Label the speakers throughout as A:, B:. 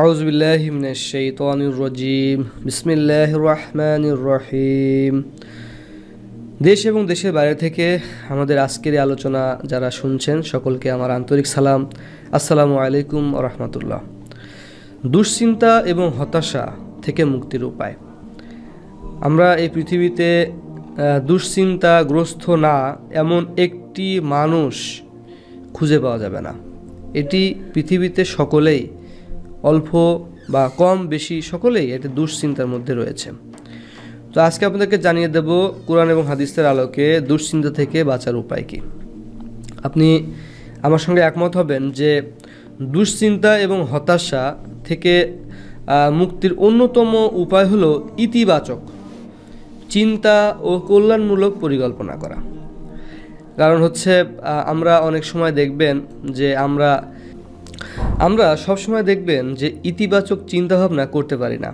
A: আউযুবিল্লাহি মিনাশ শাইতানির রাজীম বিসমিল্লাহির রহমানির রহিম। দেশ এবং দেশের বাইরে থেকে আমাদের আজকের এই আলোচনা যারা শুনছেন সকলকে আমার আন্তরিক সালাম। আসসালামু আলাইকুম ওয়া রাহমাতুল্লাহ। দুশ্চিন্তা এবং হতাশা থেকে মুক্তির উপায়। আমরা এই পৃথিবীতে দুশ্চিন্তাগ্রস্ত না এমন একটি মানুষ খুঁজে পাওয়া যাবে না। এটি পৃথিবীতে সকলেই অল্প বা কম বেশি সকলেই এটি দুশ্চিন্তার মধ্যে রয়েছে। তো আজকে আপনাদেরকে জানিয়ে দেব কোরআন এবং হাদিসের আলোকে দুশ্চিন্তা থেকে বাঁচার উপায় কি। আপনি আমার সঙ্গে একমত হবেন যে দুশ্চিন্তা এবং হতাশা থেকে মুক্তির অন্যতম উপায় হলো ইতিবাচক চিন্তা ও কল্যাণমূলক পরিকল্পনা করা। কারণ হচ্ছে আমরা অনেক সময় দেখবেন যে আমরা সবসময় দেখবেন যে ইতিবাচক চিন্তাভাবনা করতে পারি না,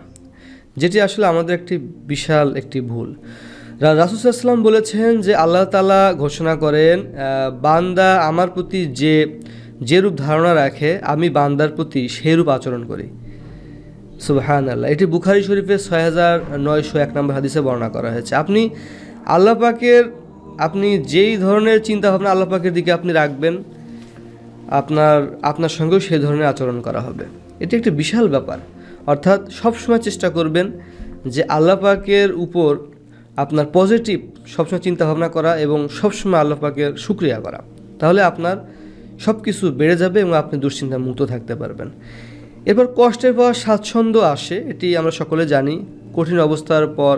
A: যেটি আসলে আমাদের একটি বিশাল একটি ভুল। রাসূল সাল্লাল্লাহু আলাইহি ওয়াসাল্লাম বলেছেন যে আল্লাহ তাআলা ঘোষণা করেন, বান্দা আমার প্রতি যেরূপ ধারণা রাখে আমি বান্দার প্রতি সেইরূপ আচরণ করি। সুবহানাল্লাহ। এটি বুখারী শরীফের ৬৯০১ নম্বর হাদিসে বর্ণনা করা হয়েছে। আপনি যেই ধরনের চিন্তাভাবনা আল্লাহ পাকের দিকে আপনি রাখবেন, আপনার সঙ্গেও সেই ধরনের আচরণ করা হবে। এটি একটি বিশাল ব্যাপার। অর্থাৎ সবসময় চেষ্টা করবেন যে আল্লাহ পাকের উপর আপনার পজিটিভ সবসময় চিন্তাভাবনা করা এবং সবসময় আল্লাহ পাকের শুকরিয়া করা। তাহলে আপনার সব কিছু বেড়ে যাবে এবং আপনি দুশ্চিন্তা মুক্ত থাকতে পারবেন। এরপর কষ্টের পর স্বাচ্ছন্দ্য আসে, এটি আমরা সকলে জানি। কঠিন অবস্থার পর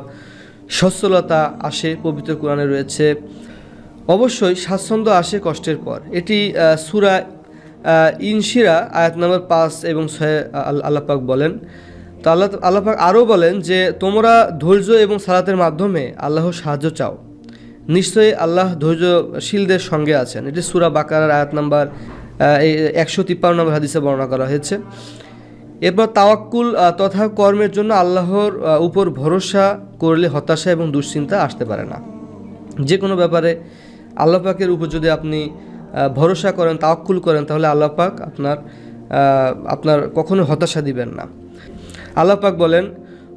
A: সচ্ছলতা আসে, পবিত্র কোরআনে রয়েছে। অবশ্যই স্বাচ্ছন্দ্য আসে কষ্টের পর। এটি সূরা ইনশিরা আয়াত নম্বর ৫ এবং ৬ আল্লাহ পাক বলেন। তো আল্লাহ পাক আরও বলেন যে তোমরা ধৈর্য এবং সালাতের মাধ্যমে আল্লাহর সাহায্য চাও, নিশ্চয়ই আল্লাহ ধৈর্যশীলদের সঙ্গে আছেন। এটি সূরা বাকারার আয়াত নম্বর ১৫৩ নম্বর হাদিসে বর্ণনা করা হয়েছে। এরপর তাওয়াক্কুল তথা কর্মের জন্য আল্লাহর উপর ভরসা করলে হতাশা এবং দুশ্চিন্তা আসতে পারে না। যে কোনো ব্যাপারে আল্লাহ পাকের উপর যদি আপনি ভরসা করেন, তাওয়াক্কুল করেন, তাহলে আল্লাহ পাক আপনার কখনো হতাশা দিবেন না। আল্লাহ পাক বলেন,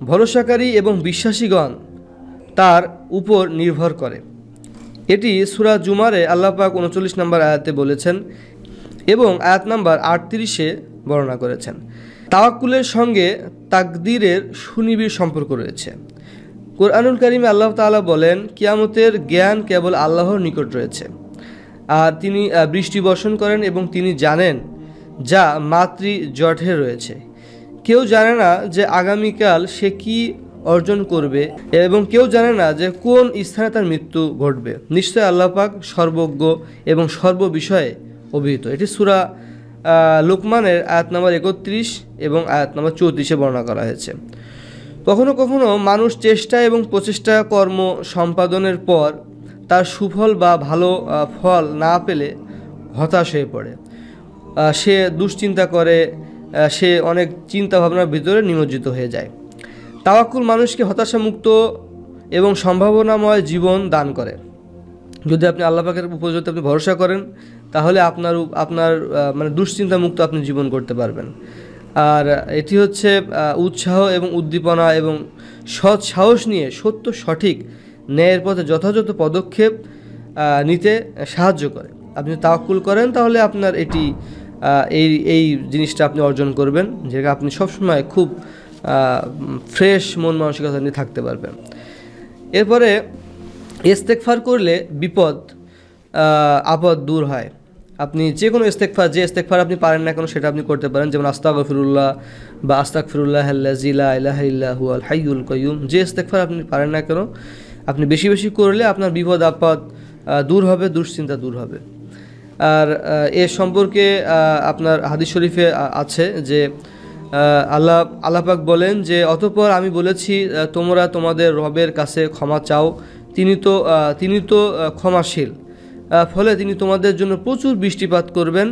A: ভরসাকারী এবং বিশ্বাসীগণ তার উপর নির্ভর করে। এটি সূরা জুমারে আল্লাহ পাক ৩৯ নম্বর আয়াতে বলেছেন এবং আয়াত নম্বর ৩৮-এ বর্ণনা করেছেন। তাওয়াক্কুলের সঙ্গে তাকদীরের সুনিবিড় সম্পর্ক রয়েছে। কোরআনুল কারীমে আল্লাহ তাআলা বলেন, কিয়ামতের জ্ঞান কেবল আল্লাহর নিকট রয়েছে, আর তিনি বৃষ্টি বর্ষণ করেন এবং তিনি জানেন যা মাতৃজঠরে রয়েছে। কেউ জানে না যে আগামীকাল সে কি অর্জন করবে এবং কেউ জানে না যে কোন স্থানে তার মৃত্যু ঘটবে। নিশ্চয় আল্লাহ পাক সর্বজ্ঞ এবং সর্ববিষয়ে অভিহিত। এটি সূরা লোকমানের আয়াত নম্বর ৩১ এবং আয়াত নম্বর ৩৪-এ বর্ণনা করা হয়েছে। কখনো কখনো মানুষ চেষ্টা এবং প্রচেষ্টা কর্ম সম্পাদনের পর তার সুফল বা ভালো ফল না পেলে হতাশ হয়ে পড়ে। সে দুশ্চিন্তা করে, সে অনেক চিন্তা ভাবনার ভিতরে নিমজ্জিত হয়ে যায়। তাওয়াক্কুল মানুষকে হতাশামুক্ত এবং সম্ভাবনাময় জীবন দান করে। যদি আপনি আল্লাহ পাকের উপর যদি আপনি ভরসা করেন, তাহলে আপনার মানে দুশ্চিন্তা মুক্ত আপনি জীবন করতে পারবেন। আর এটি হচ্ছে উৎসাহ এবং উদ্দীপনা এবং সৎ সাহস নিয়ে সত্য সঠিক ন্যায়ের পথে যথাযথ পদক্ষেপ নিতে সাহায্য করে। আপনি তাওয়াক্কুল করেন, তাহলে আপনার এই জিনিসটা আপনি অর্জন করবেন, যেটা আপনি সবসময় খুব ফ্রেশ মন মানসিকতা নিয়ে থাকতে পারবেন। এরপরে ইস্তেগফার করলে বিপদ আপদ দূর হয়। আপনি যে কোনো ইস্তেগফার আপনি পারেন না কেন সেটা আপনি করতে পারেন, যেমন আস্তাগফিরুল্লাহ বা আস্তাগফিরুল্লাহাল্লাযী লা ইলাহা ইল্লা হুয়াল হাইয়ুল কাইয়ুম। যে ইস্তেগফার আপনি পারেন না কেন আপনি বেশি বেশি করলে আপনার বিপদ আপদ দূর হবে, দুশ্চিন্তা দূর হবে। আর এ সম্পর্কে আপনার হাদিস শরীফে আছে যে আল্লাহ পাক বলেন যে অতঃপর আমি বলেছি তোমরা তোমাদের রবের কাছে ক্ষমা চাও, তিনি তো ক্ষমাশীল, ফলে তিনি তোমাদের জন্য প্রচুর বৃষ্টিপাত করবেন,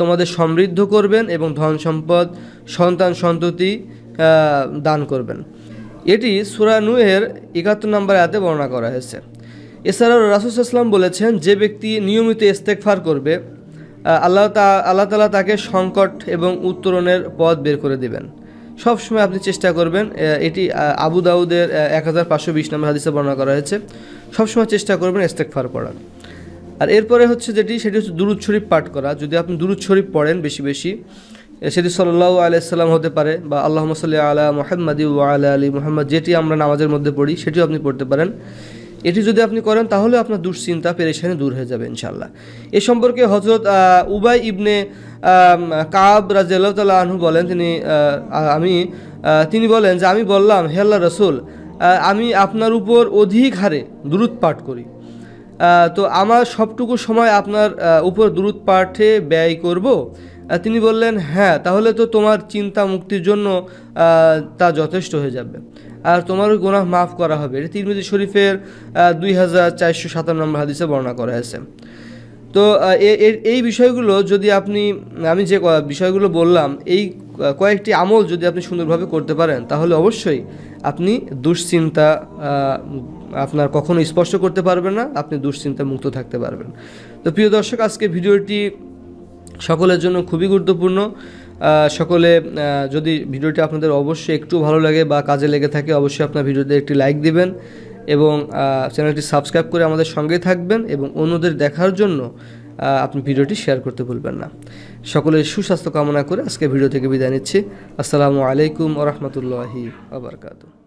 A: তোমাদের সমৃদ্ধ করবেন এবং ধন সম্পদ সন্তান সন্ততি দান করবেন। এটি সূরা নূহের ৭১ নম্বর আয়াতে বর্ণনা করা হয়েছে। এছাড়াও রাসূল সাল্লাল্লাহু আলাইহি ওয়াসাল্লাম বলেছেন, যে ব্যক্তি নিয়মিত ইস্তেগফার করবে আল্লাহ তাআলা তাকে সংকট এবং উত্তরণের পথ বের করে দেবেন। সবসময় আপনি চেষ্টা করবেন, এটি আবু দাউদের 1520 নম্বর হাদিসে বর্ণনা করা হয়েছে, সবসময় চেষ্টা করবেন ইস্তেগফার পড়ার। আর এরপরে হচ্ছে সেটি হচ্ছে দুরূদ শরীফ পাঠ করা। যদি আপনি দুরূদ শরীফ পড়েন বেশি বেশি, সেটি সাল্লাল্লাহু আলাইহি ওয়াসাল্লাম হতে পারে বা আল্লাহুম্মা সাল্লি আলা মুহাম্মাদি ওয়া আলা আলি মুহাম্মাদ, যেটি আমরা নামাজের মধ্যে পড়ি সেটিও আপনি পড়তে পারেন। এটি যদি আপনি করেন তাহলে আপনার দুশ্চিন্তা পেরেশানি দূর হয়ে যাবে ইনশাআল্লাহ। এ সম্পর্কে হযরত উবাই ইবনে কাব রাদিয়াল্লাহু তাআলা আনহু বলেন, তিনি বলেন যে আমি বললাম, হে আল্লাহর রাসূল, আমি আপনার উপর অধিক হারে দুরূদ পাঠ করি, তো আমার সবটুকু সময় আপনার উপর দুরূদ পাঠে ব্যয় করব? তিনি বললেন, হ্যাঁ, তাহলে তো তোমার চিন্তা মুক্তির জন্য তা যথেষ্ট হয়ে যাবে, আর তোমার গুনাহ মাফ করা হবে। এটি তিরমিজি শরীফের 2457 নম্বর হাদিসে বর্ণনা করা হয়েছে। তো এই বিষয়গুলো যদি আমি যে বিষয়গুলো বললাম, এই কয়েকটি আমল যদি আপনি সুন্দরভাবে করতে পারেন, তাহলে অবশ্যই আপনি দুশ্চিন্তা আপনার কখনো স্পর্শ করতে পারবেন না, আপনি দুশ্চিন্তা মুক্ত থাকতে পারবেন। তো প্রিয় দর্শক, আজকে ভিডিওটি সকলের জন্য খুবই গুরুত্বপূর্ণ। সকলে যদি ভিডিওটি আপনাদের অবশ্যই একটু ভালো লাগে বা কাজে লেগে থাকে, অবশ্যই আপনার ভিডিওতে একটি লাইক দিবেন এবং চ্যানেলটি সাবস্ক্রাইব করে আমাদের সঙ্গে থাকবেন এবং অন্যদের দেখার জন্য আপনি ভিডিওটি শেয়ার করতে ভুলবেন না। সকলের সুস্বাস্থ্য কামনা করে আজকে ভিডিও থেকে বিদায় নিচ্ছি। আসসালামু আলাইকুম ওয়া রাহমাতুল্লাহি ওয়া বারাকাতুহু।